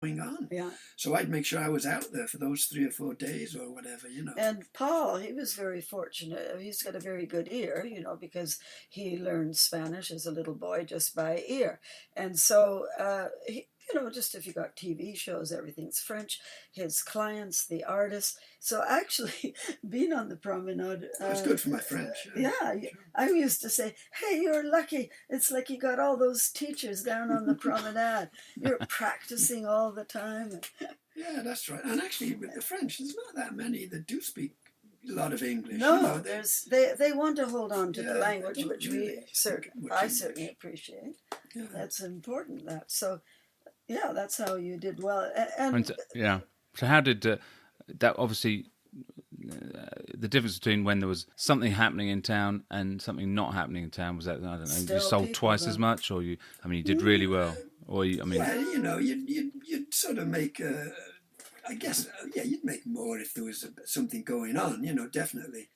going on. Yeah. So I'd make sure I was out there for those 3 or 4 days or whatever, And Paul, he was very fortunate. He's got a very good ear, because he learned Spanish as a little boy just by ear. And so, just if you got TV shows, everything's French. His clients, the artists. So actually, being on the promenade. It's good for my French. Yeah, sure. I used to say, hey, you're lucky. It's like you got all those teachers down on the promenade. You're practicing all the time. Yeah, that's right. And actually, with the French, there's not that many that do speak a lot of English. No, they want to hold on to the language, which I certainly appreciate. Yeah. That's important. So, yeah, that's how you did well. So how did that? Obviously, the difference between when there was something happening in town and something not happening in town was that, I don't know, still you sold twice as much, or you did really well, or you'd sort of make. I guess, you'd make more if there was something going on, definitely.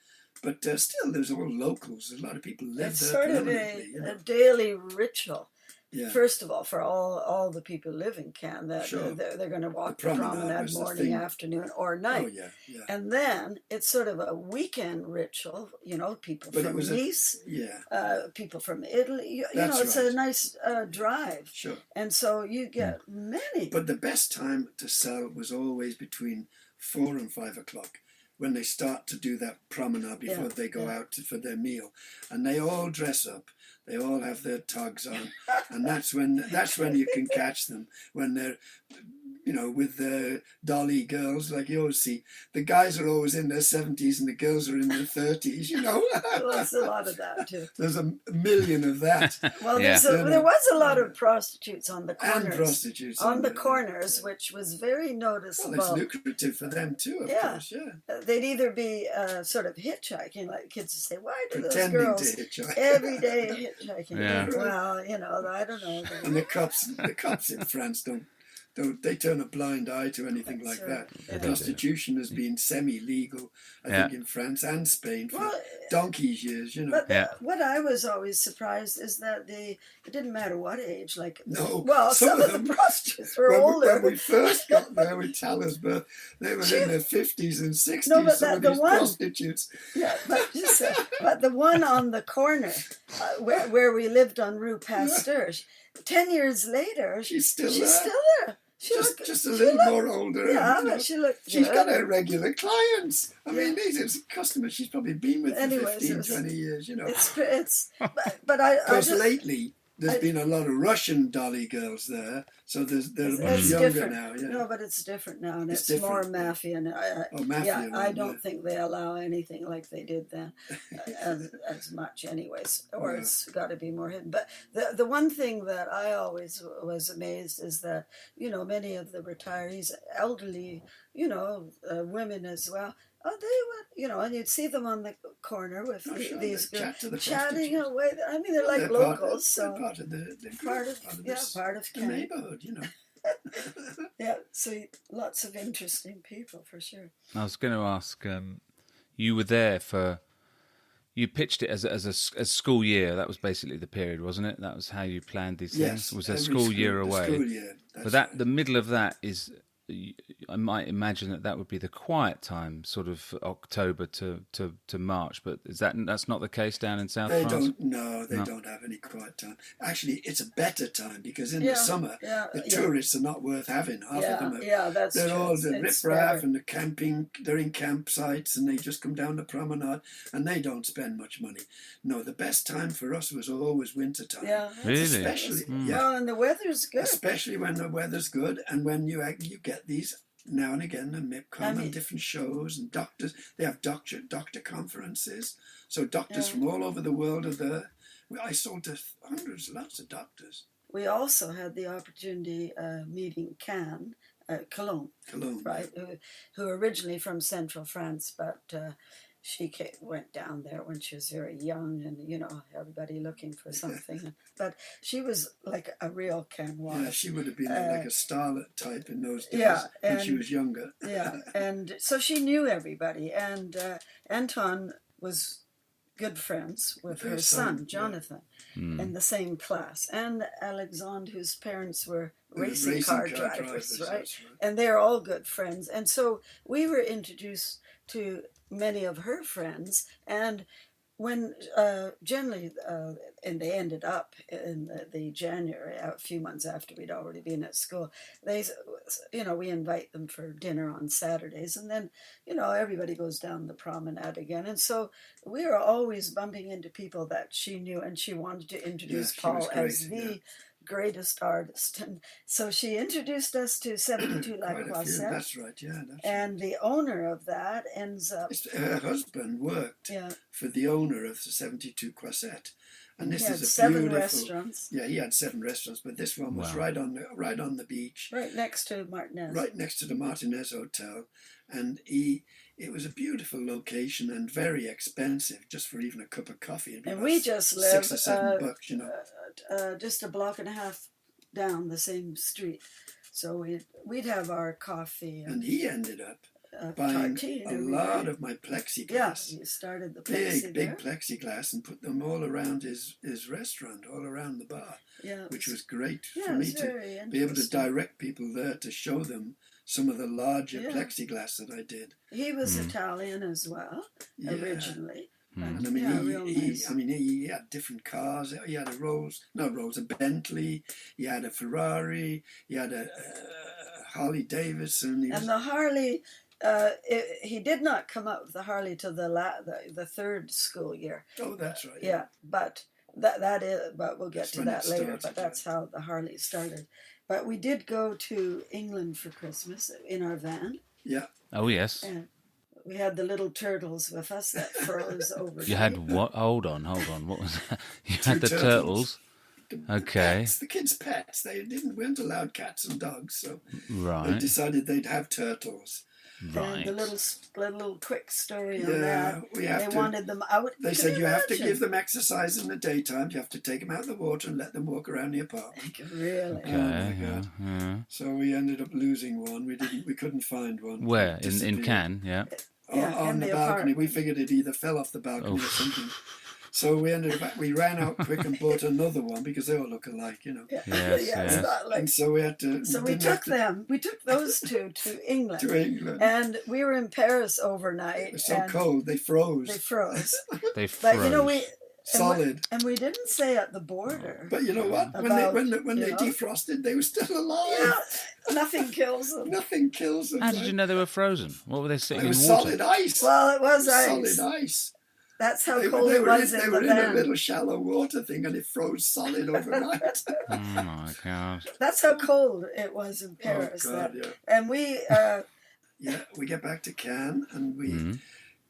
But still, there's all locals. A lot of people live there. It's sort of a daily ritual. Yeah. First of all, for all the people who live in Canada, they're going to walk the promenade morning, afternoon, or night. Oh, yeah. And then it's sort of a weekend ritual. People from Nice, people from Italy. It's a nice drive. Sure. And so you get many. But the best time to sell was always between 4 and 5 o'clock, when they start to do that promenade before they go out for their meal, and they all dress up. They all have their togs on, and that's when you can catch them, when they're, with the dolly girls, like you always see. The guys are always in their 70s and the girls are in their 30s, Well, there's a lot of that too. There's a million of that. Well, there was a lot of prostitutes on the corners. And prostitutes. On the corners, which was very noticeable. Well, it's lucrative for them too, of course, They'd either be sort of hitchhiking, like kids would say, why do pretending those girls to hitchhike every day hitchhiking? Yeah. Well, I don't know. And the cops in France don't they turn a blind eye to anything like that. Prostitution has been semi-legal, I think, in France and Spain for donkey's years, But what I was always surprised is that it didn't matter what age. Some of the prostitutes were older. When we first got there with Talisberg, they were in their 50s and 60s. No, but some of these prostitutes. Yeah, but the one on the corner, where we lived on Rue Pasteur, 10 years later, she's still there. Just a little more older. Yeah, but she looked She's got her regular clients. I mean, these are customers she's probably been with for 15, 20 years, But I Because lately, there's been a lot of Russian dolly girls there, so they're much younger different now. Yeah. No, but it's different now, and it's different. more mafia now. Mafia. I don't think they allow anything like they did then, as much, anyways. Or it's got to be more hidden. But the one thing that I always was amazed is that many of the retirees, elderly, women as well. Oh, they would, and you'd see them on the corner with these girls chatting away. I mean, they're like locals, they're part of the neighborhood, Yeah, so lots of interesting people for sure. I was going to ask, you were there you pitched it as a school year. That was basically the period, wasn't it? That was how you planned these things. Was a school year away? School year. But the middle of that is. I might imagine that would be the quiet time, sort of October to March. But that's not the case down in South France? They don't have any quiet time. Actually, it's a better time because in the summer, the tourists are not worth having. Half of them they're all the riffraff and the camping. They're in campsites and they just come down the promenade and they don't spend much money. No, the best time for us was always winter time. Yeah, really? Especially, Well, and the weather's good. Especially when the weather's good and when you get these now and again, the MIPCOM and different shows and doctors. They have doctor conferences. So doctors from all over the world are there. I sold to lots of doctors. We also had the opportunity meeting Cologne, right? Who originally from central France, but she went down there when she was very young, and everybody looking for something. But she was like a real Canoise. Yeah, she would have been like a starlet type in those days when she was younger. And so she knew everybody. And Anton was good friends with her her son, son, Jonathan, in the same class, and Alexandre, whose parents were racing Racing car car drivers, drivers, right? that's right. And they're all good friends. And so we were introduced to many of her friends, and when generally, and they ended up in the January, a few months after we'd already been at school, they, we invite them for dinner on Saturdays, and then, everybody goes down the promenade again. And so we were always bumping into people that she knew, and she wanted to introduce she was Paul great, as the greatest artist. And so she introduced us to 72 La Quite a few, Croisette. that's right, yeah. And the owner of that ends up... Her husband worked for the owner of the 72 Croisette. And this is a 7 beautiful... restaurants. Yeah, he had 7 restaurants, but this one was right on the beach. Right next to Martinez. Right next to the Martinez Hotel. And it was a beautiful location and very expensive, just for even a cup of coffee. And we just lived $6 or $7, just a block and a half down the same street. So we'd have our coffee. And he ended up buying a lot of my plexiglass. Yeah, you started the plexiglass. Big plexiglass, and put them all around his restaurant, all around the bar, which was great for me to be able to direct people there, to show them some of the larger plexiglass that I did. He was Italian as well, originally. And he had different cars. He had a Bentley. He had a Ferrari. He had a Harley Davidson. And the Harley, he did not come up with the Harley till the third school year. Oh, that's right. Yeah, but that is. But we'll get to that later. Started, but that's how the Harley started. But we did go to England for Christmas in our van. Yeah. Oh yes. And we had the little turtles with us that froze over. You had what? Hold on. What was that? You had the turtles. Okay. The kids' pets. They weren't allowed cats and dogs, so they decided they'd have turtles. Right. And the little quick story on that. They wanted them out. They said you have to give them exercise in the daytime. You have to take them out of the water and let them walk around the apartment. Really? Okay. Oh my God. Yeah. So we ended up losing one. We couldn't find one. Where in Cannes? Yeah. On the balcony. Apartment. We figured it either fell off the balcony or something. So we ran out quick and bought another one because they all look alike, Yes. And so we had to. So we took them. We took those two to England. To England. And we were in Paris overnight. It was so cold. They froze. They froze. But solid. And we didn't say at the border. But you know what? When they defrosted, they were still alive. Yeah, nothing kills them. Nothing kills them. How did you know they were frozen? What were they sitting in water? Solid ice. Well, it was ice. Solid ice. That's how cold it was in the van. They were in a little shallow water thing, and it froze solid overnight. Oh my God! That's how cold it was in Paris. Oh God, yeah. And we. We get back to Cannes, and we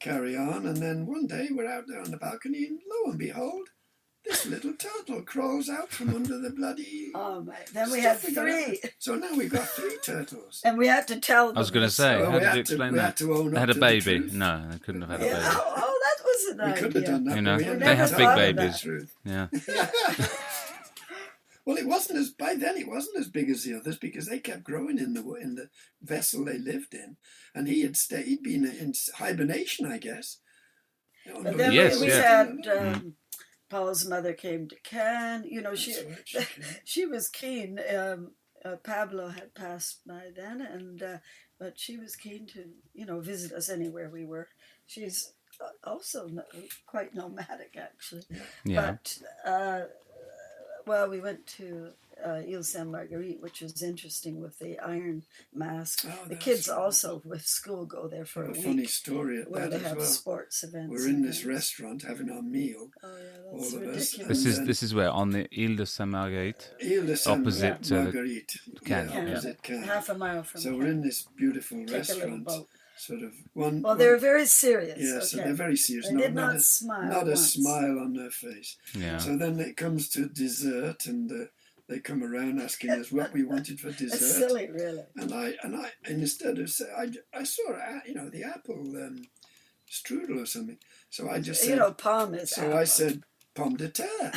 carry on, and then one day we're out there on the balcony, and lo and behold, this little turtle crawls out from under the bloody. Oh my! Then we had 3. So now we've got 3 turtles. And we had to tell them. I was going to say, how did you explain that? We had to own up they had a to baby. the truth. No, they couldn't have had a baby. Oh, that was an idea. We could have done that. You know, but they have big babies. Truth. Yeah. Well, it wasn't as big as the others because they kept growing in the vessel they lived in, and he'd been in hibernation, I guess. But then we had Paul's mother came to Cannes. She was keen. Pablo had passed by then, and but she was keen to visit us anywhere we were. She's also quite nomadic, actually. Yeah. But we went to Ile Sainte Marguerite, which was interesting with the Iron Mask. The kids also with school go there for a week. Funny story at where that they have as well. sports events. We're in this restaurant having our meal. Oh yeah, that's all of ridiculous. us. This is where on the Ile de Sainte Marguerite. Ile de Sainte opposite Marguerite. Cannes. Opposite Cannes. Half a mile from. So we're in this beautiful Take restaurant. a little boat. Sort of one. Well, they were very serious. Yeah, so they're very serious. They did not smile. Not once. a smile on their face. Yeah. So then it comes to dessert, and they come around asking us what we wanted for dessert. It's silly, really. And instead of saying, I saw the apple strudel or something. So I just said, pomme is. So apple. I said pomme de terre.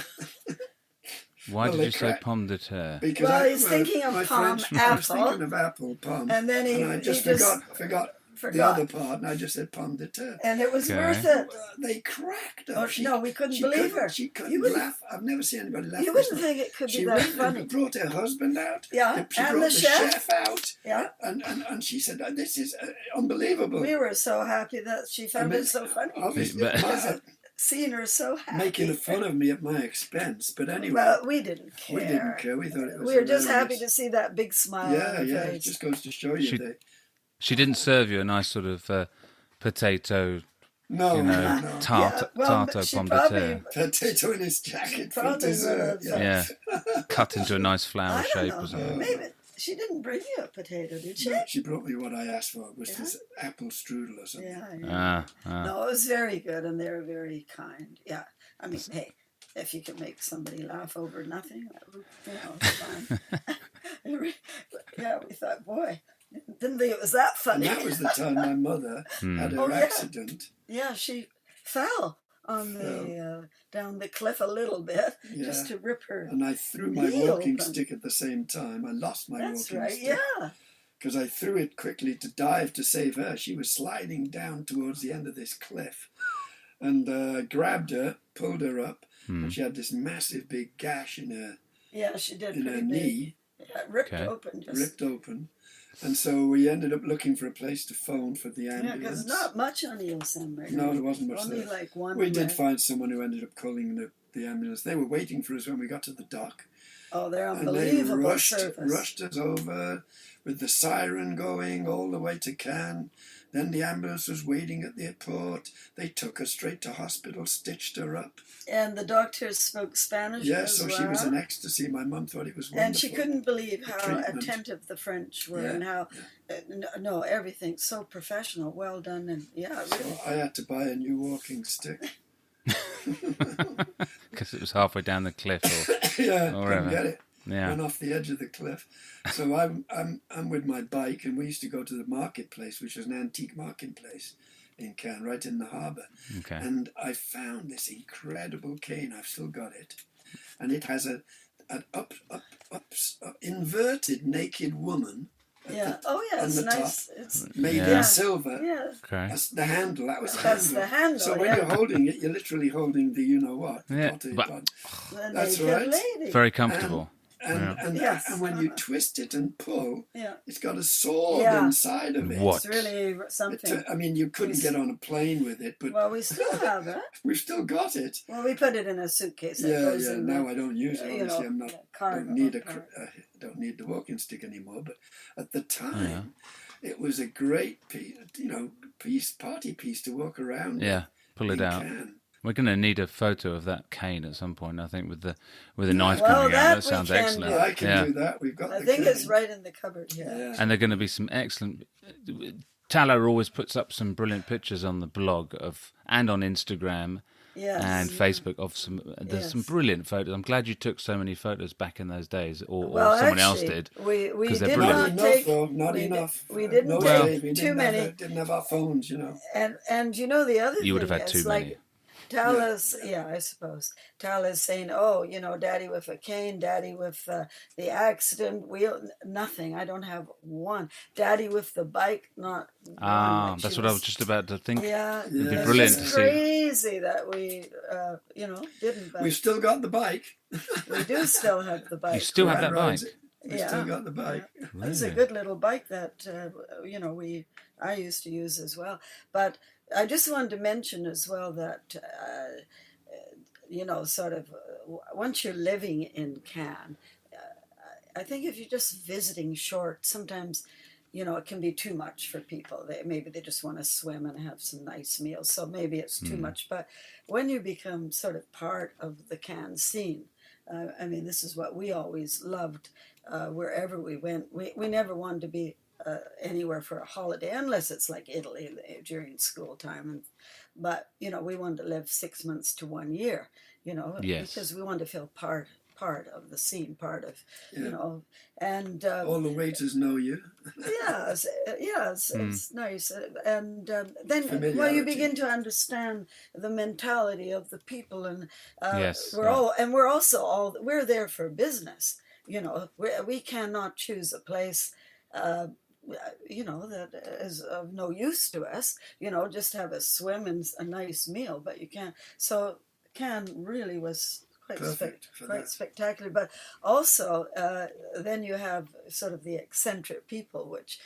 Why did you say pomme de terre? Because he's thinking of pomme, I was apple. thinking of apple, pomme. And then I just forgot forgot. other part, and I just said pomme de terre. And it was Okay. worth it. They cracked up. Oh, no, we couldn't believe her. She couldn't You wouldn't- laugh. I've never seen anybody laugh. You this wouldn't much. think it could She be that ran funny. and brought her husband out. Yeah, She and brought the the chef. chef out. Yeah. And she said, "This is unbelievable." We were so happy that she found it so funny. Obviously, But- Seeing her so happy. making fun of me at my expense. But anyway, Well, we didn't care. we didn't care. We thought it was We were just happy hilarious. to see that big smile on her Yeah. It face. just goes to show you. She didn't serve you a nice sort of potato, No, you know, no. tarte she pomme de probably- terre. Potato in his jacket for Probably dessert. would've, Yeah, cut into a nice flower I don't shape know. or something. Maybe she didn't bring you a potato, did she? She brought me what I asked for, which was apple strudel or something. Yeah. Ah. No, it was very good, and they were very kind. Yeah, I mean, hey, if you can make somebody laugh over nothing, that would, it's fine. Yeah, we thought, boy, didn't think it was that And funny. that was the time my mother had her Oh, yeah. accident. Yeah, she fell on the down the cliff a little bit just to rip her. And I threw my knee walking open. stick at the same time. I lost my That's walking right. stick. Yeah. Because I threw it quickly to dive to save her. She was sliding down towards the end of this cliff. And grabbed her, pulled her up, and she had this massive big gash in her Yeah, she did. in pretty her big. knee, Yeah, ripped Okay. open. Just, ripped open. And so we ended up looking for a place to phone for the yeah, ambulance. because not much on Yosemite. No, there wasn't much Only there. like one. We did where- find someone who ended up calling the ambulance. They were waiting for us when we got to the dock. Oh, they're And they unbelievable service. rushed us over with the siren going all the way to Cannes. Then the ambulance was waiting at the airport. They took her straight to hospital, stitched her up. And the doctors spoke Spanish Yeah, as so well. she was in ecstasy. My mum thought it was wonderful. And she couldn't believe The how treatment. attentive the French were Yeah, and how, no, everything so professional, well done. And yeah, really. So I had to buy a new walking stick. Because it was halfway down the cliff. Or, Yeah, Or couldn't whatever. get it. yeah. Went off the edge of the cliff. So I'm with my bike, and we used to go to the marketplace, which was an antique marketplace in Cannes, right in the harbour. Okay. And I found this incredible cane. I've still got it, and it has an inverted naked woman. at Yeah. the- Oh, yeah, on it's the nice. It's made Yeah. in silver. yeah. Okay. That's the handle. That was the That's handle. the handle. So when yeah. you're holding it, you're literally holding the you know what. Yeah, body but- part. The That's naked right. lady. Very comfortable. Yes. And when you twist it and pull, Yeah. it's got a sword Yeah. inside of it. What? It's really something. I mean, you couldn't get on a plane with it, but Well, we still have it. we've still got it. Well, we put it in a suitcase. That Yeah, goes yeah. in Now the, I don't use it. you know, Obviously, I'm not. car- Don't need car. don't need the walking stick anymore. But at the time, it was a great party piece to walk around. Yeah. Pull it in out. Cannes. We're going to need a photo of that cane at some point, I think, with the knife Well, coming that out. That we sounds can excellent. do. I can yeah. do that. We've got. I the think it's cane. right in the cupboard here. Yeah. And there are going to be some excellent. Tala always puts up some brilliant pictures on the blog and on Instagram Yes. and Facebook of some. There's some Yes. brilliant photos. I'm glad you took so many photos back in those days, or Well, someone else actually, did. We 'cause they're did brilliant. not Not take. enough, though. Not we enough. We didn't No take way. We too didn't many. Didn't have our phones, you know. And you know the other You would thing have had is too like many. Tala's, I suppose. Tala's saying, oh, Daddy with a cane, Daddy with the accident, nothing. I don't have one. Daddy with the bike, not one. Like That's she what I was just about to think. Yeah, It'd be Yeah. brilliant it's to just see. crazy that we, didn't. But We've still got the bike. we do still have the bike. You still have Brad that bike. rides it. We've still got the bike. It's a Really? good little bike that I used to use as well. But I just wanted to mention as well that once you're living in Cannes, I think if you're just visiting short, sometimes it can be too much for people. Maybe they just want to swim and have some nice meals, so maybe it's too much. But when you become sort of part of the Cannes scene, this is what we always loved. Wherever we went, we never wanted to be anywhere for a holiday, unless it's like Italy during school time. But we wanted to live 6 months to 1 year, Yes. because we wanted to feel part of the scene, part of, and All the waiters know you. yes, it's nice. And then, you Familiarity. begin to understand the mentality of the people, and Yes, we're there for business. We cannot choose a place. that is of no use to us. Just have a swim and a nice meal, but you can't. So Cannes really was quite Perfect for that. spectacular. But also, then you have sort of the eccentric people, which